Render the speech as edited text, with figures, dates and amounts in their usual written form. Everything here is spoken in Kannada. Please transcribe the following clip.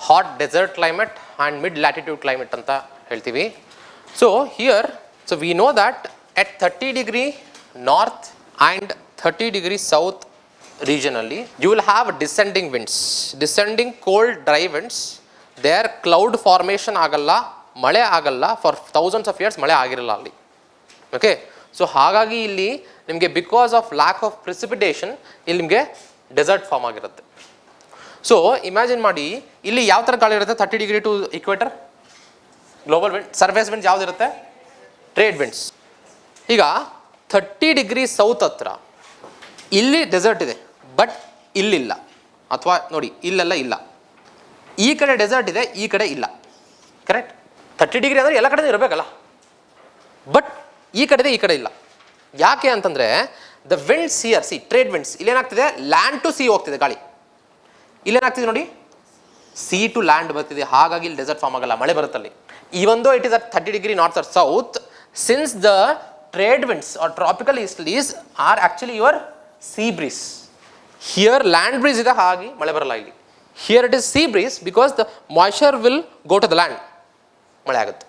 Hot desert climate and mid latitude climate ಅಂತ ಹೇಳ್ತೀವಿ. So here so we know that at 30 degree north and 30 degree south regionally you will have descending cold dry winds. There cloud formation ಆಗಲ್ಲ, ಮಳೆ ಆಗಲ್ಲ, ಫಾರ್ ಥೌಸಂಡ್ಸ್ ಆಫ್ ಇಯರ್ಸ್ ಮಳೆ ಆಗಿರಲ್ಲ ಅಲ್ಲಿ. ಓಕೆ, ಸೊ ಹಾಗಾಗಿ ಇಲ್ಲಿ ನಿಮಗೆ because of lack of precipitation ಇಲ್ಲಿ ನಿಮಗೆ ಡೆಸರ್ಟ್ ಫಾರ್ಮ್ ಆಗಿರುತ್ತೆ. ಸೊ ಇಮ್ಯಾಜಿನ್ ಮಾಡಿ ಇಲ್ಲಿ ಯಾವ ಥರ ಗಾಳಿ ಇರುತ್ತೆ 30 degree to equator global wind, surface winds ಯಾವುದಿರುತ್ತೆ? Trade winds. ಈಗ 30 ಡಿಗ್ರಿ ಸೌತ್ ಹತ್ರ ಇಲ್ಲಿ ಡೆಸರ್ಟ್ ಇದೆ, ಬಟ್ ಇಲ್ಲಿಲ್ಲ, ಅಥವಾ ನೋಡಿ ಇಲ್ಲೆಲ್ಲ ಇಲ್ಲ. ಈ ಕಡೆ ಡೆಸರ್ಟ್ ಇದೆ, ಈ ಕಡೆ ಇಲ್ಲ. ಕರೆಕ್ಟ್? 30 ಡಿಗ್ರಿ ಅಂದರೆ ಎಲ್ಲ ಕಡೆ ಇರಬೇಕಲ್ಲ, ಬಟ್ ಈ ಕಡೆ ಇದೆ, ಈ ಕಡೆ ಇಲ್ಲ. ಯಾಕೆ ಅಂತಂದರೆ the winds here sea trade winds ಇಲ್ಲೇನಾಗ್ತಿದೆ, ಲ್ಯಾಂಡ್ ಟು ಸಿ ಹೋಗ್ತಿದೆ ಗಾಳಿ. ಇಲ್ಲೇನಾಗ್ತಿದೆ ನೋಡಿ, ಸಿ ಟು ಲ್ಯಾಂಡ್ ಬರ್ತಿದೆ, ಹಾಗಾಗಿ ಇಲ್ಲಿ ಡೆಸರ್ಟ್ ಫಾರ್ಮ್ ಆಗಲ್ಲ, ಮಳೆ ಬರುತ್ತಲ್ಲಿ. Even though it is at 30 degree north or south, since the trade winds or tropical easterlies are actually your sea breeze. Here land breeze ಇದೆ, ಹಾಗೆ ಮಳೆ ಬರಲ್ಲ ಇಲ್ಲಿ. Here it is sea breeze because the moisture will go to the land, ಮಳೆ ಆಗುತ್ತೆ.